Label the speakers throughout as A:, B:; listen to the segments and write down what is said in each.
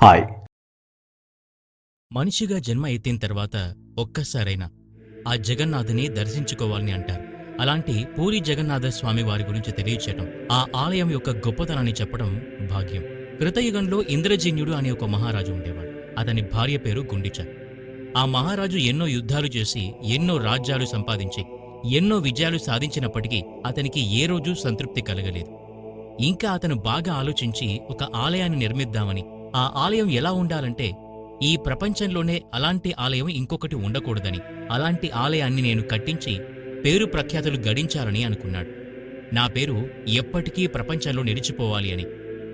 A: Hi.
B: మనిషిగా జన్మ ఎత్తిన తర్వాత ఒక్కసారైనా ఆ జగన్నాథుని దర్శించుకోవాలని అంటారు. అలాంటి పూరి జగన్నాథ స్వామి వారి గురించి తెలియచేయటం, ఆ ఆలయం యొక్క గొప్పతనాన్ని చెప్పడం భాగ్యం. కృతయుగంలో ఇంద్రజిన్యుడు అనే ఒక మహారాజు ఉండేవాడు. అతని భార్య పేరు గుండిచ. ఆ మహారాజు ఎన్నో యుద్ధాలు చేసి ఎన్నో రాజ్యాలు సంపాదించి ఎన్నో విజయాలు సాధించినప్పటికీ అతనికి ఏ రోజూ సంతృప్తి కలగలేదు. ఇంకా అతను బాగా ఆలోచించి ఒక ఆలయాన్ని నిర్మిద్దామని, ఆ ఆలయం ఎలా ఉండాలంటే ఈ ప్రపంచంలోనే అలాంటి ఆలయం ఇంకొకటి ఉండకూడదని, అలాంటి ఆలయాన్ని నేను కట్టించి పేరు ప్రఖ్యాతులు గడించాలని అనుకున్నాడు. నా పేరు ఎప్పటికీ ప్రపంచంలో నిలిచిపోవాలి అని,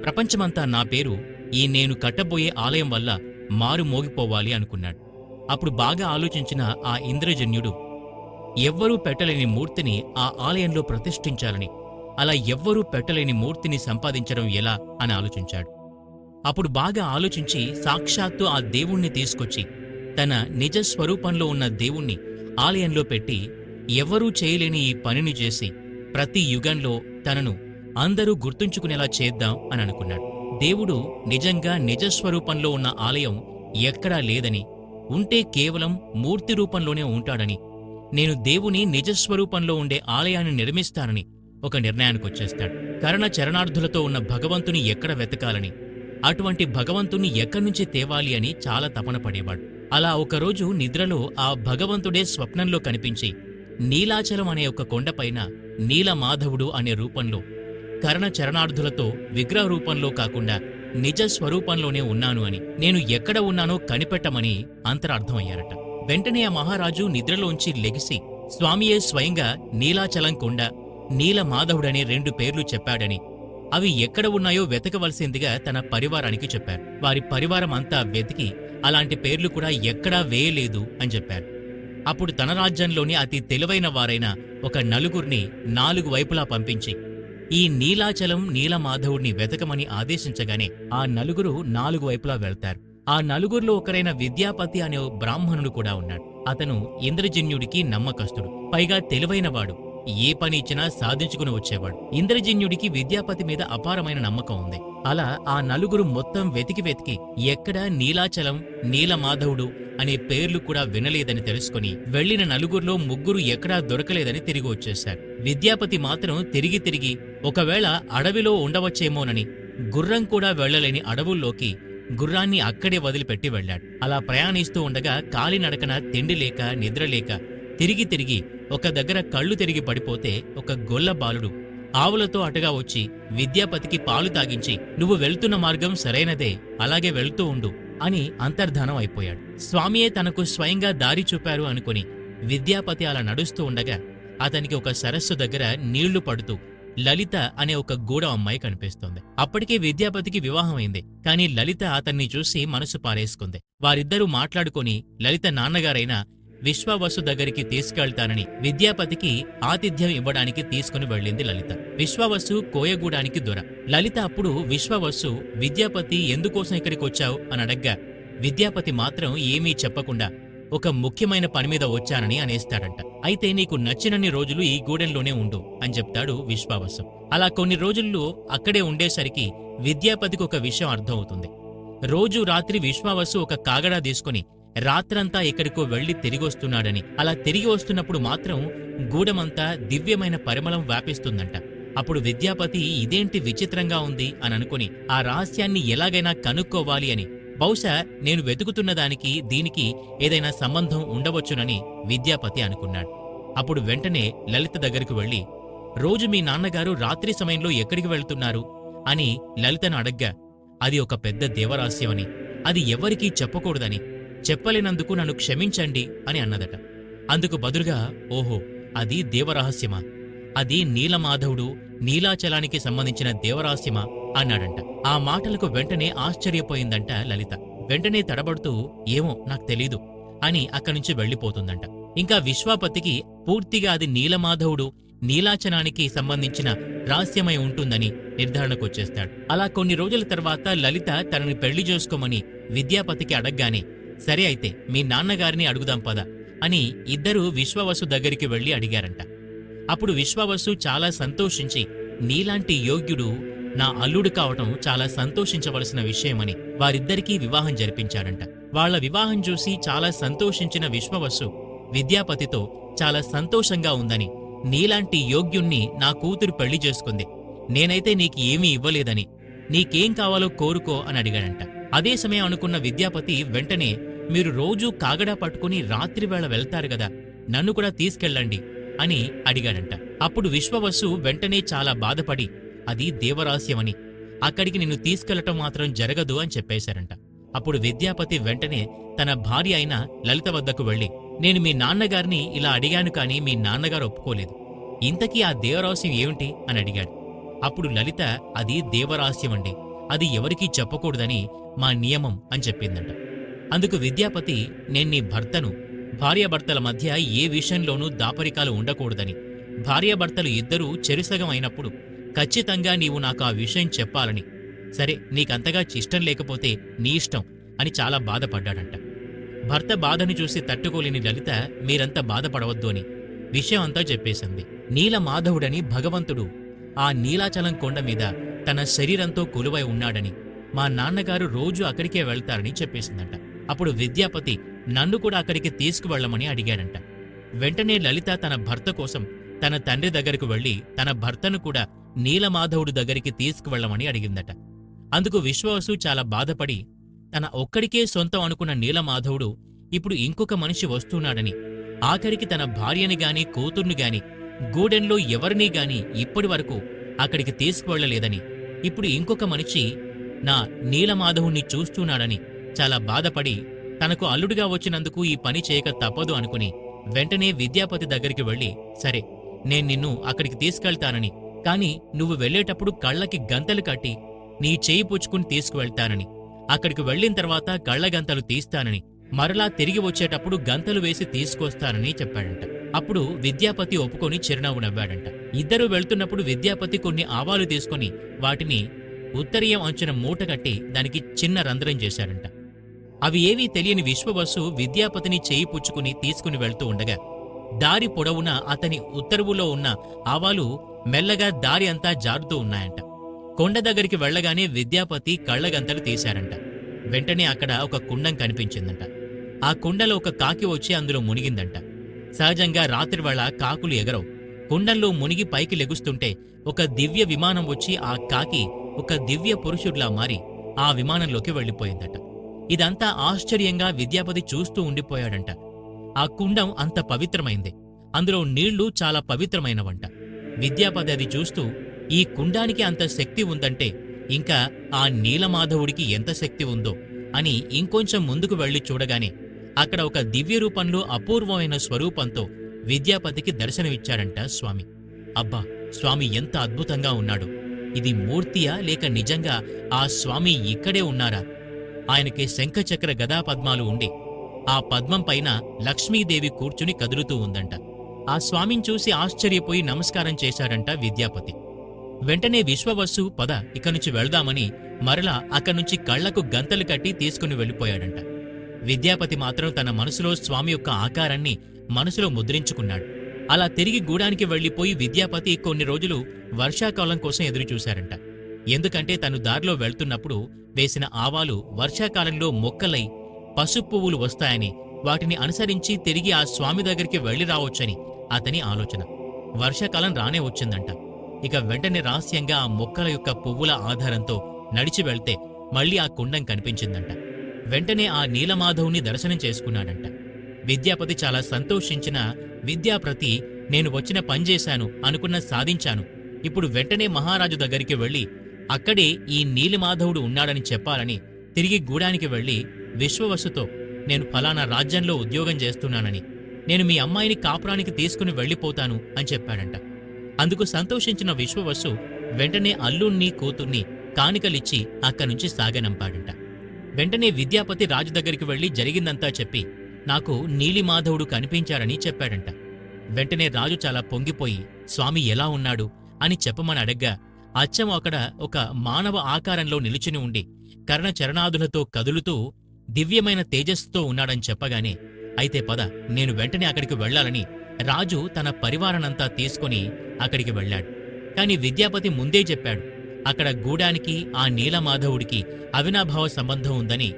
B: ప్రపంచమంతా నా పేరు ఈ నేను కట్టబోయే ఆలయం వల్ల మారు మోగిపోవాలి అనుకున్నాడు. అప్పుడు బాగా ఆలోచించిన ఆ ఇంద్రజన్యుడు ఎవ్వరూ పెట్టలేని మూర్తిని ఆ ఆలయంలో ప్రతిష్ఠించాలని, అలా ఎవ్వరూ పెట్టలేని మూర్తిని సంపాదించడం ఎలా అని ఆలోచించాడు. అప్పుడు బాగా ఆలోచించి సాక్షాత్తు ఆ దేవుణ్ణి తీసుకొచ్చి తన నిజ స్వరూపంలో ఉన్న దేవుణ్ణి ఆలయంలో పెట్టి ఎవరూ చేయలేని ఈ పనిని చేసి ప్రతి యుగంలో తనను అందరూ గుర్తుంచుకునేలా చేద్దాం అని అనుకున్నాడు. దేవుడు నిజంగా నిజస్వరూపంలో ఉన్న ఆలయం ఎక్కడా లేదని, ఉంటే కేవలం మూర్తి రూపంలోనే ఉంటాడని, నేను దేవుని నిజస్వరూపంలో ఉండే ఆలయాన్ని నిర్మిస్తానని ఒక నిర్ణయానికొచ్చేస్తాడు. కరణ చరణార్థులతో ఉన్న భగవంతుని ఎక్కడ వెతకాలని, అటువంటి భగవంతుణ్ణి ఎక్కడ్నుంచి తేవాలి అని చాలా తపన పడేవాడు. అలా ఒకరోజు నిద్రలో ఆ భగవంతుడే స్వప్నంలో కనిపించి నీలాచలం అనే ఒక కొండపైన నీలమాధవుడు అనే రూపంలో కరణ చరణార్థులతో విగ్రహ రూపంలో కాకుండా నిజ స్వరూపంలోనే ఉన్నాను అని, నేను ఎక్కడ ఉన్నానో కనిపెట్టమని అంతరార్థమయ్యారట. వెంటనే ఆ మహారాజు నిద్రలోంచి లెగిసి స్వామియే స్వయంగా నీలాచలం కొండ, నీలమాధవుడనే 2 పేర్లు చెప్పాడని, అవి ఎక్కడ ఉన్నాయో వెతకవలసిందిగా తన పరివారానికి చెప్పారు. వారి పరివారం అంతా వెతికి అలాంటి పేర్లు కూడా ఎక్కడా వేయలేదు అని చెప్పారు. అప్పుడు తన రాజ్యంలోని అతి తెలివైన వారైన ఒక నలుగురిని 4 వైపులా పంపించి ఈ నీలాచలం నీలమాధవుడిని వెతకమని ఆదేశించగానే ఆ నలుగురు 4 వైపులా వెళ్తారు. ఆ నలుగురిలో ఒకరైన విద్యాపతి అనే బ్రాహ్మణుడు కూడా ఉన్నాడు. అతను ఇంద్రజన్యుడికి నమ్మకస్తుడు, పైగా తెలివైనవాడు. ఏ పని ఇచ్చినా సాధించుకుని వచ్చేవాడు. ఇంద్రజన్యుడికి విద్యాపతి మీద అపారమైన నమ్మకం ఉంది. అలా ఆ నలుగురు మొత్తం వెతికి ఎక్కడా నీలాచలం నీలమాధవుడు అనే పేర్లు కూడా వినలేదని తెలుసుకుని వెళ్లిన నలుగురిలో 3 ఎక్కడా దొరకలేదని తిరిగి వచ్చేశారు. విద్యాపతి మాత్రం తిరిగి ఒకవేళ అడవిలో ఉండవచ్చేమోనని గుర్రం కూడా వెళ్లలేని అడవుల్లోకి గుర్రాన్ని అక్కడే వదిలిపెట్టి వెళ్లాడు. అలా ప్రయాణిస్తూ ఉండగా కాలినడకన తిండి లేక నిద్రలేక తిరిగి ఒక దగ్గర కళ్ళు తిరిగి పడిపోతే ఒక గొల్ల బాలుడు ఆవులతో అటుగా వచ్చి విద్యాపతికి పాలు తాగించి నువ్వు వెళ్తున్న మార్గం సరైనదే, అలాగే వెళ్తూ ఉండు అని అంతర్ధానం అయిపోయాడు. స్వామియే తనకు స్వయంగా దారి చూపారు అనుకుని విద్యాపతి అలా నడుస్తూ ఉండగా అతనికి ఒక సరస్సు దగ్గర నీళ్లు పడుతూ లలిత అనే ఒక గూడ అమ్మాయి కనిపిస్తోంది. అప్పటికే విద్యాపతికి వివాహమైంది. కాని లలిత అతన్ని చూసి మనసు పారేసుకుంది. వారిద్దరూ మాట్లాడుకొని లలిత నాన్నగారైన విశ్వావసు దగ్గరికి తీసుకెళ్తానని విద్యాపతికి ఆతిథ్యం ఇవ్వడానికి తీసుకుని వెళ్ళింది లలిత. విశ్వావసు కోయగూడానికి దొర. లలిత అప్పుడు విశ్వావసు విద్యాపతి ఎందుకోసం ఇక్కడికి వచ్చావు అని అడగ్గా విద్యాపతి మాత్రం ఏమీ చెప్పకుండా ఒక ముఖ్యమైన పని మీద వచ్చానని అనేస్తాడంట. అయితే నీకు నచ్చినన్ని రోజులు ఈ గూడెంలోనే ఉండు అని చెప్తాడు విశ్వావసు. అలా కొన్ని రోజుల్లో అక్కడే ఉండేసరికి విద్యాపతికి ఒక విషయం అర్థమవుతుంది. రోజు రాత్రి విశ్వావసు ఒక కాగడా తీసుకుని రాత్రంతా ఎక్కడికో వెళ్లి తిరిగొస్తున్నాడని, అలా తిరిగి వస్తున్నప్పుడు మాత్రం గూడెమంతా దివ్యమైన పరిమళం వ్యాపిస్తుందంట. అప్పుడు విద్యాపతి ఇదేంటి విచిత్రంగా ఉంది అని అనుకుని ఆ రహస్యాన్ని ఎలాగైనా కనుక్కోవాలి అని, బహుశా నేను వెతుకుతున్న దానికి దీనికి ఏదైనా సంబంధం ఉండవచ్చునని విద్యాపతి అనుకున్నాడు. అప్పుడు వెంటనే లలిత దగ్గరకు వెళ్లి రోజు మీ నాన్నగారు రాత్రి సమయంలో ఎక్కడికి వెళ్తున్నారు అని లలితను అడగ్గా అది ఒక పెద్ద దేవరహస్యమని, అది ఎవరికీ చెప్పకూడదని, చెప్పలేనందుకు నన్ను క్షమించండి అని అన్నదట. అందుకు బదులుగా ఓహో అది దేవరహస్యమా, అది నీలమాధవుడు నీలాచలానికి సంబంధించిన దేవరహస్యమా అన్నాడంట. ఆ మాటలకు వెంటనే ఆశ్చర్యపోయిందంట లలిత. వెంటనే తడబడుతూ ఏమో నాకు తెలీదు అని అక్కడ్నుంచి వెళ్లిపోతుందంట. ఇంకా విశ్వాపతికి పూర్తిగా అది నీలమాధవుడు నీలాచలానికి సంబంధించిన రహస్యమై ఉంటుందని నిర్ధారణకొచ్చేస్తాడు. అలా కొన్ని రోజుల తర్వాత లలిత తనని పెళ్లి చేసుకోమని విద్యాపతికి అడగ్గానే సరే అయితే మీ నాన్నగారిని అడుగుదాం పద అని ఇద్దరూ విశ్వావసు దగ్గరికి వెళ్లి అడిగారంట. అప్పుడు విశ్వావసు చాలా సంతోషించి నీలాంటి యోగ్యుడు నా అల్లుడు కావటం చాలా సంతోషించవలసిన విషయమని వారిద్దరికీ వివాహం జరిపించాడంట. వాళ్ళ వివాహం చూసి చాలా సంతోషించిన విశ్వవస్సు విద్యాపతితో చాలా సంతోషంగా ఉందని, నీలాంటి యోగ్యుణ్ణి నా కూతురు పెళ్లి చేసుకుంది, నేనైతే నీకు ఏమీ ఇవ్వలేదని, నీకేం కావాలో కోరుకో అని అడిగాడంట. అదే సమయం అనుకున్న విద్యాపతి వెంటనే, మీరు రోజూ కాగడా పట్టుకుని రాత్రివేళ వెళ్తారు గదా, నన్ను కూడా తీసుకెళ్ళండి అని అడిగాడంట. అప్పుడు విశ్వవస్సు వెంటనే చాలా బాధపడి, అది దేవరహస్యమని, అక్కడికి నిన్ను తీసుకెళ్లటం మాత్రం జరగదు అని చెప్పేశారంట. అప్పుడు విద్యాపతి వెంటనే తన భార్య అయిన లలిత వద్దకు వెళ్లి, నేను మీ నాన్నగారిని ఇలా అడిగాను కానీ మీ నాన్నగారు ఒప్పుకోలేదు, ఇంతకీ ఆ దేవరహస్యం ఏమిటి అని అడిగాడు. అప్పుడు లలిత, అది దేవరహస్యమండి, అది ఎవరికీ చెప్పకూడదని మా నియమం అని చెప్పిందంట. అందుకు విద్యాపతి, నేను నీ భర్తను, భార్యాభర్తల మధ్య ఏ విషయంలోనూ దాపరికాలు ఉండకూడదని, భార్యాభర్తలు ఇద్దరూ చెరుసగం అయినప్పుడు ఖచ్చితంగా నీవు నాకు ఆ విషయం చెప్పాలని, సరే నీకంతగా ఇష్టం లేకపోతే నీ ఇష్టం అని చాలా బాధపడ్డాడంట. భర్త బాధను చూసి తట్టుకోలేని లలిత, మీరంతా బాధపడవద్దు అని విషయం అంతా చెప్పేసింది. నీలమాధవుడని భగవంతుడు ఆ నీలాచలం కొండ మీద తన శరీరంతో కొలువై ఉన్నాడని, మా నాన్నగారు రోజు అక్కడికే వెళ్తారని చెప్పేసిందంట. అప్పుడు విద్యాపతి నన్ను కూడా అక్కడికి తీసుకువెళ్లమని అడిగాడంట. వెంటనే లలిత తన భర్త కోసం తన తండ్రి దగ్గరకు వెళ్లి తన భర్తను కూడా నీలమాధవుడు దగ్గరికి తీసుకువెళ్లమని అడిగిందట. అందుకు విశ్వవసు చాలా బాధపడి, తన ఒక్కడికే సొంతం అనుకున్న నీలమాధవుడు ఇప్పుడు ఇంకొక మనిషి వస్తున్నాడని, ఆఖరికి తన భార్యని గాని కూతుర్ని గాని గూడెంలో ఎవరినీ గాని ఇప్పటి వరకు అక్కడికి తీసుకువెళ్లలేదని, ఇప్పుడు ఇంకొక మనిషి నా నీలమాధవుణ్ణి చూస్తున్నాడని చాలా బాధపడి, తనకు అల్లుడిగా వచ్చినందుకు ఈ పని చేయక తప్పదు అనుకుని వెంటనే విద్యాపతి దగ్గరికి వెళ్లి, సరే నేను నిన్ను అక్కడికి తీసుకెళ్తానని, కాని నువ్వు వెళ్లేటప్పుడు కళ్లకి గంతలు కట్టి నీ చేయి పుచ్చుకుని తీసుకువెళ్తానని, అక్కడికి వెళ్లిన తర్వాత కళ్ల గంతలు తీస్తానని, మరలా తిరిగి వచ్చేటప్పుడు గంతలు వేసి తీసుకొస్తానని చెప్పాడంట. అప్పుడు విద్యాపతి ఒప్పుకొని చిరునవ్వు నవ్వాడంట. ఇద్దరూ వెళ్తున్నప్పుడు విద్యాపతి కొన్ని ఆవాలు తీసుకుని వాటిని ఉత్తరీయం అంచున మూట కట్టి దానికి చిన్న రంధ్రం చేశాడంట. అవి ఏవీ తెలియని విశ్వవస్సు విద్యాపతిని చేయి పుచ్చుకుని తీసుకుని వెళ్తూ ఉండగా దారి పొడవున అతని ఉత్తరువులో ఉన్న ఆవాలు మెల్లగా దారి అంతా జారుతూ ఉన్నాయంట. కొండ దగ్గరికి వెళ్లగానే విద్యాపతి కళ్లగంతలు తీశారంట. వెంటనే అక్కడ ఒక కుండం కనిపించిందంట. ఆ కుండలో ఒక కాకి వచ్చి అందులో మునిగిందంట. సహజంగా రాత్రివేళ కాకులు ఎగరవు. కుండంలో మునిగి పైకి లెగుస్తుంటే ఒక దివ్య విమానం వచ్చి ఆ కాకి ఒక దివ్య పురుషుడిలా మారి ఆ విమానంలోకి వెళ్లిపోయిందట. ఇదంతా ఆశ్చర్యంగా విద్యాపతి చూస్తూ ఉండిపోయాడంట. ఆ కుండం అంత పవిత్రమైంది, అందులో నీళ్లు చాలా పవిత్రమైనవంట. విద్యాపతి అది చూస్తూ, ఈ కుండానికి అంత శక్తి ఉందంటే ఇంకా ఆ నీలమాధవుడికి ఎంత శక్తి ఉందో అని ఇంకొంచెం ముందుకు వెళ్లి చూడగానే అక్కడ ఒక దివ్య రూపంలో అపూర్వమైన స్వరూపంతో విద్యాపతికి దర్శనమిచ్చాడంట స్వామి. అబ్బా, స్వామి ఎంత అద్భుతంగా ఉన్నాడు! ఇది మూర్తియా లేక నిజంగా ఆ స్వామి ఇక్కడే ఉన్నారా? ఆయనకి శంఖచక్ర గదా పద్మాలు ఉండి ఆ పద్మం పైన లక్ష్మీదేవి కూర్చుని కదులుతూ ఉందంట. ఆ స్వామిని చూసి ఆశ్చర్యపోయి నమస్కారం చేశాడంట విద్యాపతి. వెంటనే విశ్వవస్సు, పద ఇక్కనుంచి వెళ్దామని మరలా అక్కడ్నుంచి కళ్లకు గంతలు కట్టి తీసుకుని వెళ్ళిపోయాడంట. విద్యాపతి మాత్రం తన మనసులో స్వామి యొక్క ఆకారాన్ని మనసులో ముద్రించుకున్నాడు. అలా తిరిగి గూడానికి వెళ్లిపోయి విద్యాపతి కొన్ని రోజులు వర్షాకాలం కోసం ఎదురుచూశారంట. ఎందుకంటే తను దారిలో వెళ్తున్నప్పుడు వేసిన ఆవాలు వర్షాకాలంలో మొక్కలై పసుపు పువ్వులు వస్తాయని, వాటిని అనుసరించి తిరిగి ఆ స్వామి దగ్గరికి వెళ్లి రావచ్చని అతని ఆలోచన. వర్షాకాలం రానే వచ్చిందంట. ఇక వెంటనే రహస్యంగా ఆ మొక్కల యొక్క పువ్వుల ఆధారంతో నడిచి వెళ్తే మళ్లీ ఆ కుండం కనిపించిందంట. వెంటనే ఆ నీలమాధవుని దర్శనం చేసుకున్నాడంట. విద్యాపతి చాలా సంతోషించిన, విద్యాప్రతి, నేను వచ్చిన పనిచేశాను, అనుకున్న సాధించాను, ఇప్పుడు వెంటనే మహారాజు దగ్గరికి వెళ్లి అక్కడే ఈ నీలిమాధవుడు ఉన్నాడని చెప్పాలని తిరిగి గూడానికి వెళ్లి విశ్వవస్సుతో, నేను ఫలానా రాజ్యంలో ఉద్యోగం చేస్తున్నానని, నేను మీ అమ్మాయిని కాపురానికి తీసుకుని వెళ్లిపోతాను అని చెప్పాడంట. అందుకు సంతోషించిన విశ్వవస్సు వెంటనే అల్లుణ్ణి కూతుర్ని కానికలిచ్చి అక్కడ్నుంచి సాగనంపాడంట. వెంటనే విద్యాపతి రాజు దగ్గరికి వెళ్లి జరిగిందంతా చెప్పి, నాకు నీలిమాధవుడు కనిపించాడని చెప్పాడంట. వెంటనే రాజు చాలా పొంగిపోయి, స్వామి ఎలా ఉన్నాడు అని చెప్పమని అడగ్గా, అచ్చం అక్కడ ఒక మానవ ఆకారంలో నిలుచుని ఉండి కర్ణచరణాదులతో కదులుతూ దివ్యమైన తేజస్సుతో ఉన్నాడని చెప్పగానే, అయితే పద, నేను వెంటనే అక్కడికి వెళ్లాలని రాజు తన పరివారనంతా తీసుకుని అక్కడికి వెళ్లాడు. కాని విద్యాపతి ముందే చెప్పాడు, అక్కడ గూడానికి ఆ నీలమాధవుడికి అవినాభావ సంబంధం ఉందని,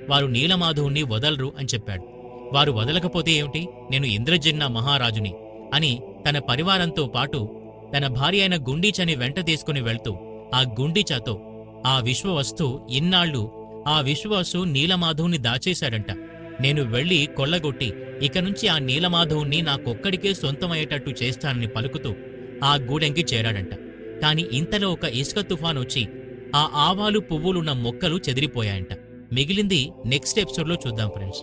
B: వారు నీలమాధవుణ్ణి వదలరు అని చెప్పాడు. వారు వదలకపోతే ఏమిటి, నేను ఇంద్రజిన్న మహారాజుని అని తన పరివారంతో పాటు తన భార్య అయిన గుండీచని వెంట తీసుకుని వెళ్తూ ఆ గుండీచతో ఆ విశ్వవస్తు ఇన్నాళ్లు ఆ విశ్వవసు నీలమాధవుని దాచేశాడంట. నేను వెళ్లి కొల్లగొట్టి ఇక నుంచి ఆ నీలమాధవుణ్ణి నాకొక్కడికే సొంతమయ్యేటట్టు చేస్తానని పలుకుతూ ఆ గూడెంకి చేరాడంట. కాని ఇంతలో ఒక ఇసుక తుఫానొచ్చి ఆ ఆవాలు పువ్వులున్న మొక్కలు చెదిరిపోయాయంట. మిగిలింది నెక్స్ట్ ఎపిసోడ్లో చూద్దాం ఫ్రెండ్స్.